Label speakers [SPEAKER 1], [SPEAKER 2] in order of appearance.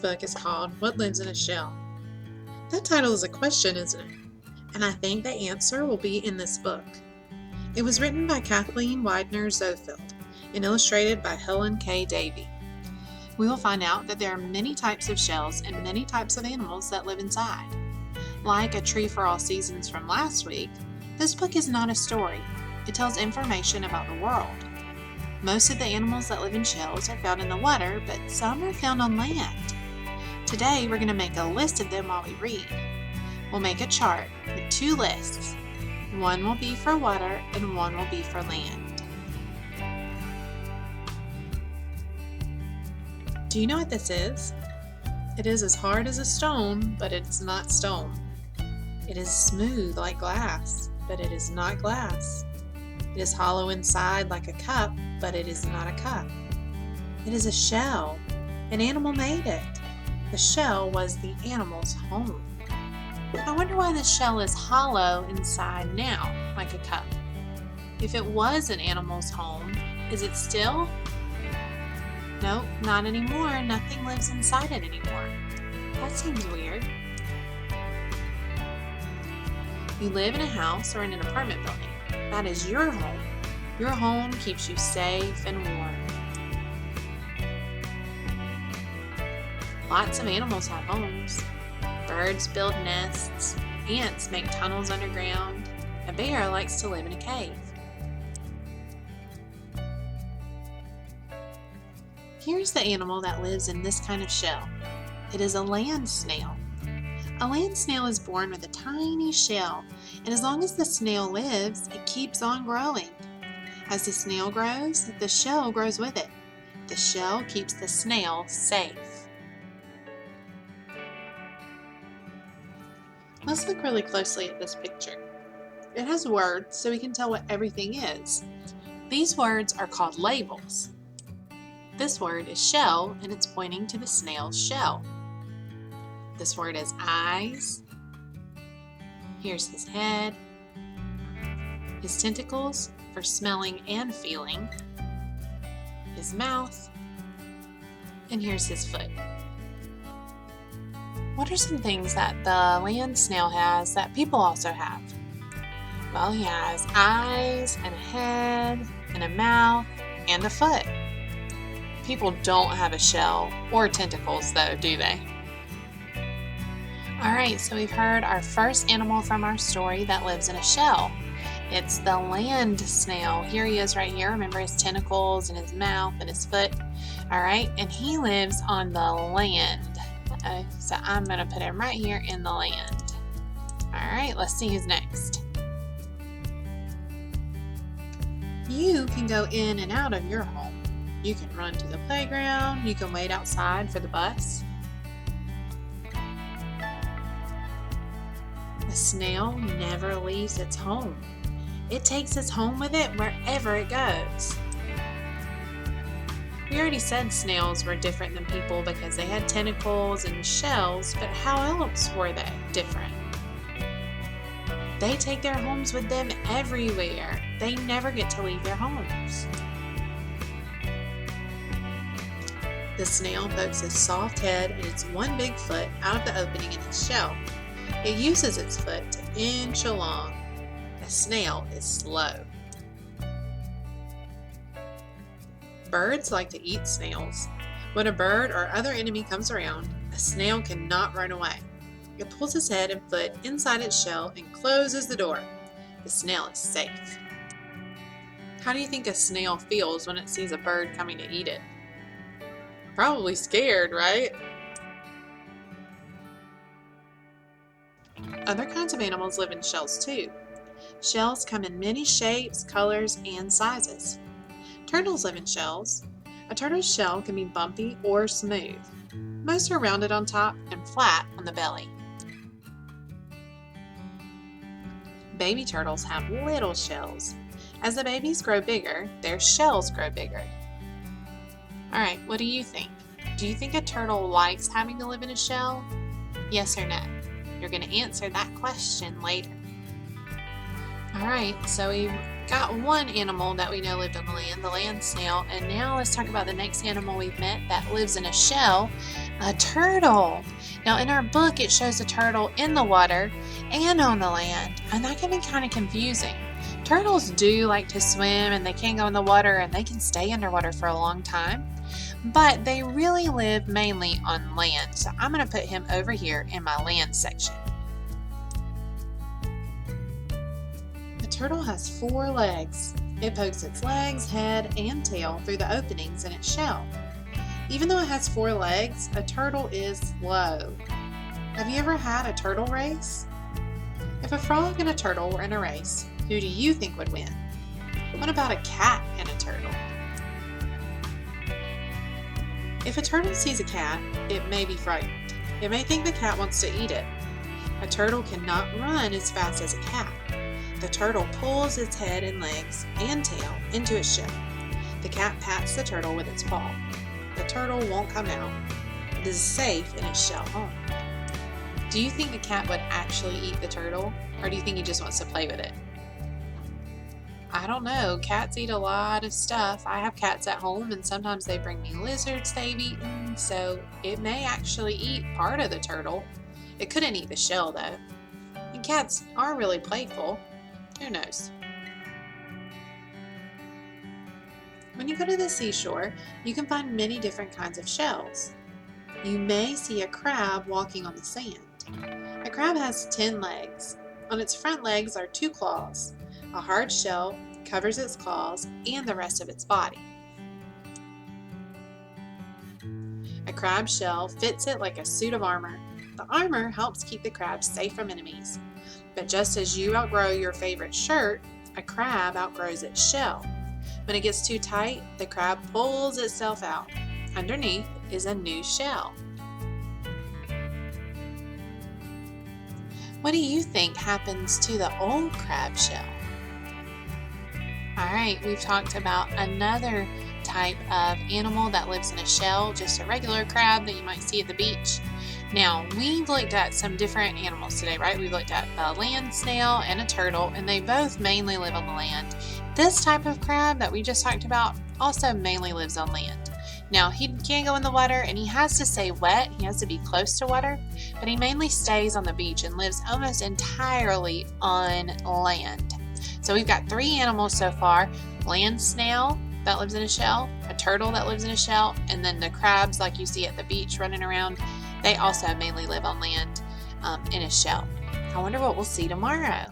[SPEAKER 1] book is called What Lives in a Shell? That title is a question, isn't it? And I think the answer will be in this book. It was written by Kathleen Widener Zofield and illustrated by Helen K. Davey. We will find out that there are many types of shells and many types of animals that live inside. Like A Tree for All Seasons from last week, this book is not a story. It tells information about the world. Most of the animals that live in shells are found in the water, but some are found on land. Today, we're going to make a list of them while we read. We'll make a chart with 2 lists. One will be for water and one will be for land. Do you know what this is? It is as hard as a stone, but it's not stone. It is smooth like glass, but it is not glass. It is hollow inside like a cup, but it is not a cup. It is a shell. An animal made it. The shell was the animal's home. I wonder why the shell is hollow inside now, like a cup. If it was an animal's home, is it still? Nope, not anymore. Nothing lives inside it anymore. That seems weird. You live in a house or in an apartment building. That is your home. Your home keeps you safe and warm. Lots of animals have homes. Birds build nests. Ants make tunnels underground. A bear likes to live in a cave. Here's the animal that lives in this kind of shell. It is a land snail. A land snail is born with a tiny shell, and as long as the snail lives, it keeps on growing. As the snail grows, the shell grows with it. The shell keeps the snail safe. Let's look really closely at this picture. It has words so we can tell what everything is. These words are called labels. This word is shell, and it's pointing to the snail's shell. This word is eyes. Here's his head. His tentacles for smelling and feeling. His mouth. And here's his foot. What are some things that the land snail has that people also have? Well, he has eyes and a head and a mouth and a foot. People don't have a shell or tentacles though, do they? Alright, so we've heard our first animal from our story that lives in a shell. It's the land snail. Here he is right here. Remember his tentacles and his mouth and his foot. Alright, and he lives on the land. So I'm going to put him right here in the land. Alright, let's see who's next. You can go in and out of your home. You can run to the playground. You can wait outside for the bus. A snail never leaves its home. It takes its home with it wherever it goes. We already said snails were different than people because they had tentacles and shells, but how else were they different? They take their homes with them everywhere. They never get to leave their homes. The snail pokes its soft head and its one big foot out of the opening in its shell. It uses its foot to inch along. A snail is slow. Birds like to eat snails. When a bird or other enemy comes around, a snail cannot run away. It pulls its head and foot inside its shell and closes the door. The snail is safe. How do you think a snail feels when it sees a bird coming to eat it? Probably scared, right? Other kinds of animals live in shells too. Shells come in many shapes, colors, and sizes. Turtles live in shells. A turtle's shell can be bumpy or smooth. Most are rounded on top and flat on the belly. Baby turtles have little shells. As the babies grow bigger, their shells grow bigger. Alright, what do you think? Do you think a turtle likes having to live in a shell? Yes or no? You're going to answer that question later. Alright, so we've got one animal that we know lived on the land snail, and now let's talk about the next animal we've met that lives in a shell, a turtle. Now in our book it shows a turtle in the water and on the land, and that can be kind of confusing. Turtles do like to swim and they can go in the water and they can stay underwater for a long time, but they really live mainly on land. So I'm going to put him over here in my land section. Turtle has 4 legs. It pokes its legs, head, and tail through the openings in its shell. Even though it has 4 legs, a turtle is slow. Have you ever had a turtle race? If a frog and a turtle were in a race, who do you think would win? What about a cat and a turtle? If a turtle sees a cat, it may be frightened. It may think the cat wants to eat it. A turtle cannot run as fast as a cat. The turtle pulls its head and legs and tail into its shell. The cat pats the turtle with its paw. The turtle won't come out. It is safe in its shell home. Do you think the cat would actually eat the turtle, or do you think he just wants to play with it? I don't know. Cats eat a lot of stuff. I have cats at home, and sometimes they bring me lizards they've eaten, so it may actually eat part of the turtle. It couldn't eat the shell, though. And cats are really playful. Who knows? When you go to the seashore, you can find many different kinds of shells. You may see a crab walking on the sand. A crab has 10 legs. On its front legs are 2 claws. A hard shell covers its claws and the rest of its body. A crab shell fits it like a suit of armor. The armor helps keep the crab safe from enemies. But just as you outgrow your favorite shirt, a crab outgrows its shell. When it gets too tight, the crab pulls itself out. Underneath is a new shell. What do you think happens to the old crab shell? Alright, we've talked about another type of animal that lives in a shell, just a regular crab that you might see at the beach. Now, we've looked at some different animals today, right? We've looked at a land snail and a turtle, and they both mainly live on the land. This type of crab that we just talked about also mainly lives on land. Now, he can go in the water, and he has to stay wet. He has to be close to water, but he mainly stays on the beach and lives almost entirely on land. So we've got 3 animals so far: land snail that lives in a shell, a turtle that lives in a shell, and then the crabs like you see at the beach running around. They also mainly live on land in a shell. I wonder what we'll see tomorrow.